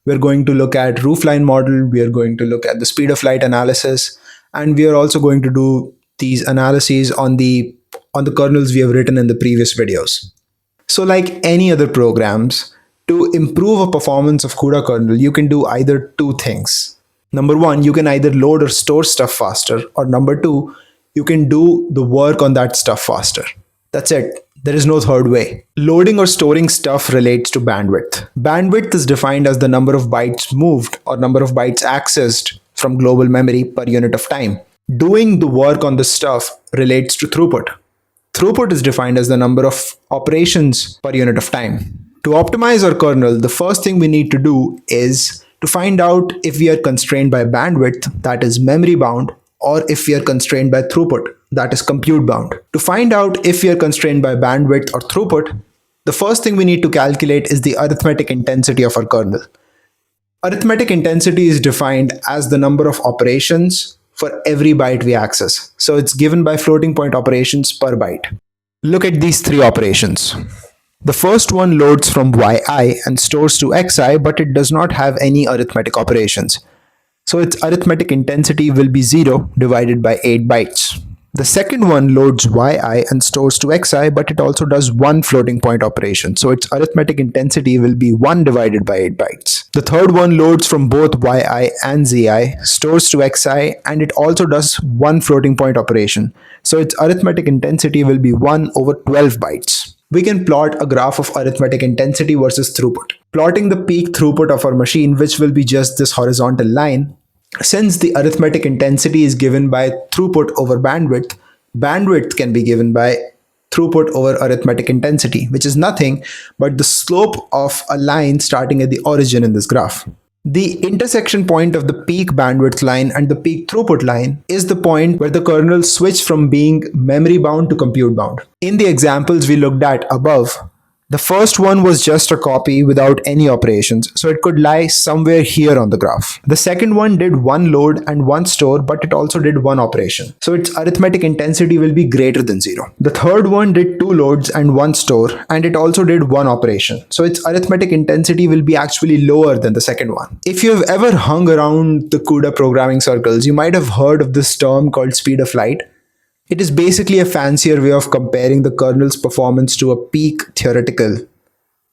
We're going to look at Roofline model. We are going to look at the speed of light analysis, and we are also going to do these analyses on the kernels we have written in the previous videos. So like any other programs, to improve a performance of CUDA kernel, you can do either two things. Number one, you can either load or store stuff faster, or number two, you can do the work on that stuff faster. That's it. There is no third way. Loading or storing stuff relates to bandwidth. Bandwidth is defined as the number of bytes moved or number of bytes accessed from global memory per unit of time. Doing the work on the stuff relates to throughput. Throughput is defined as the number of operations per unit of time. To optimize our kernel, the first thing we need to do is to find out if we are constrained by bandwidth, that is memory bound, or if we are constrained by throughput, that is compute bound. To find out if we are constrained by bandwidth or throughput, the first thing we need to calculate is the arithmetic intensity of our kernel. Arithmetic intensity is defined as the number of operations for every byte we access. So it's given by floating point operations per byte. Look at these three operations. The first one loads from yi and stores to xi, but it does not have any arithmetic operations. So its arithmetic intensity will be 0 divided by 8 bytes. The second one loads yi and stores to xi, but it also does one floating point operation. So its arithmetic intensity will be 1 divided by 8 bytes. The third one loads from both yi and zi, stores to xi, and it also does one floating point operation. So its arithmetic intensity will be 1 over 12 bytes. We can plot a graph of arithmetic intensity versus throughput. Plotting the peak throughput of our machine, which will be just this horizontal line, since the arithmetic intensity is given by throughput over bandwidth, bandwidth can be given by throughput over arithmetic intensity, which is nothing but the slope of a line starting at the origin in this graph. The intersection point of the peak bandwidth line and the peak throughput line is the point where the kernel switched from being memory bound to compute bound. In the examples we looked at above, the first one was just a copy without any operations, so it could lie somewhere here on the graph. The second one did one load and one store, but it also did one operation, so its arithmetic intensity will be greater than 0. The third one did two loads and one store, and it also did one operation, so its arithmetic intensity will be actually lower than the second one. If you have ever hung around the CUDA programming circles, you might have heard of this term called speed of light. It is basically a fancier way of comparing the kernel's performance to a peak theoretical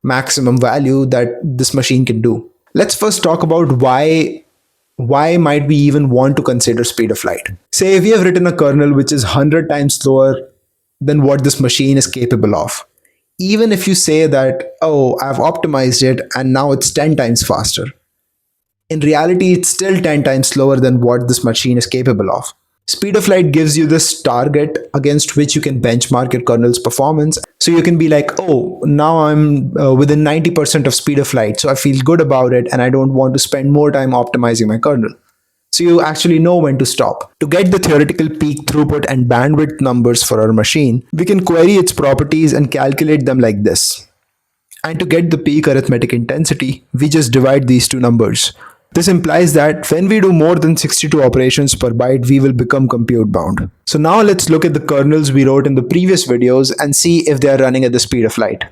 maximum value that this machine can do. Let's first talk about why might we even want to consider speed of light. Say we have written a kernel which is 100 times slower than what this machine is capable of. Even if you say that, oh, I've optimized it and now it's 10 times faster. In reality, it's still 10 times slower than what this machine is capable of. Speed of light gives you this target against which you can benchmark your kernel's performance. So you can be like, oh, now I'm within 90% of speed of light, so I feel good about it and I don't want to spend more time optimizing my kernel. So you actually know when to stop. To get the theoretical peak throughput and bandwidth numbers for our machine, we can query its properties and calculate them like this. And to get the peak arithmetic intensity, we just divide these two numbers. This implies that when we do more than 62 operations per byte, we will become compute bound. So now let's look at the kernels we wrote in the previous videos and see if they are running at the speed of light.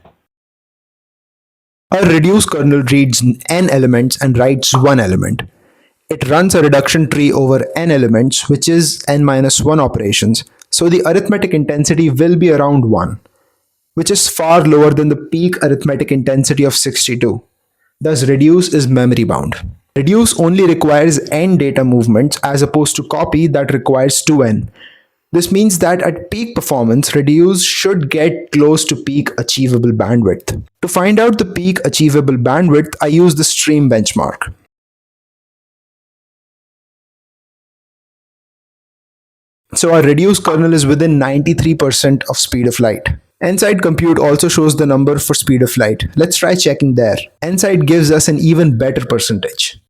A reduced kernel reads n elements and writes one element. It runs a reduction tree over n elements, which is n minus 1 operations. So the arithmetic intensity will be around 1, which is far lower than the peak arithmetic intensity of 62. Thus, reduce is memory bound. Reduce only requires n data movements as opposed to copy that requires 2n. This means that at peak performance, reduce should get close to peak achievable bandwidth. To find out the peak achievable bandwidth, I use the stream benchmark. So our reduced kernel is within 93% of speed of light. Nside compute also shows the number for speed of light. Let's try checking there. Nside gives us an even better percentage.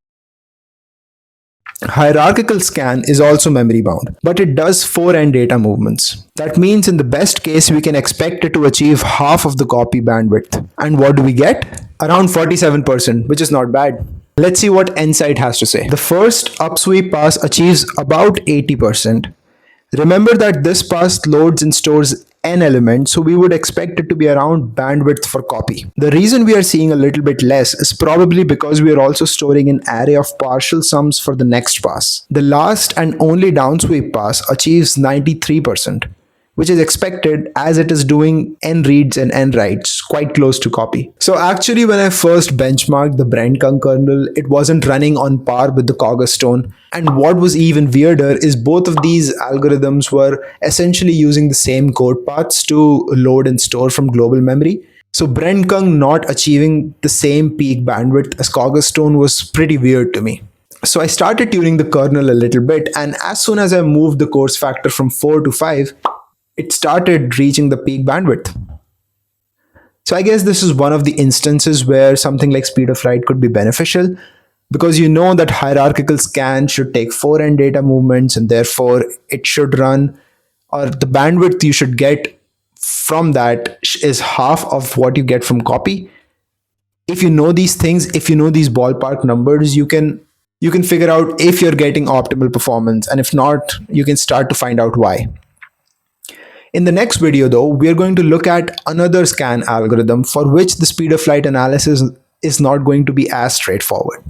Hierarchical scan is also memory bound, but it does 4n data movements. That means in the best case, we can expect it to achieve half of the copy bandwidth. And what do we get? Around 47%, which is not bad. Let's see what Nside has to say. The first upsweep pass achieves about 80%. Remember that this pass loads and stores n elements, so we would expect it to be around bandwidth for copy. The reason we are seeing a little bit less is probably because we are also storing an array of partial sums for the next pass. The last and only downsweep pass achieves 93%, which is expected as it is doing n reads and n writes, quite close to copy. So actually, when I first benchmarked the Brent-Kung kernel, it wasn't running on par with the CUDA stone. And what was even weirder is both of these algorithms were essentially using the same code paths to load and store from global memory. So Brent-Kung not achieving the same peak bandwidth as CUDA stone was pretty weird to me. So I started tuning the kernel a little bit, and as soon as I moved the coarse factor from 4 to 5, it started reaching the peak bandwidth. So I guess this is one of the instances where something like speed of write could be beneficial, because you know that hierarchical scan should take 4n data movements, and therefore it should run, or the bandwidth you should get from that is half of what you get from copy. If you know these things, if you know these ballpark numbers, you can figure out if you're getting optimal performance, and if not, you can start to find out why. In the next video though, we are going to look at another scan algorithm for which the speed of flight analysis is not going to be as straightforward.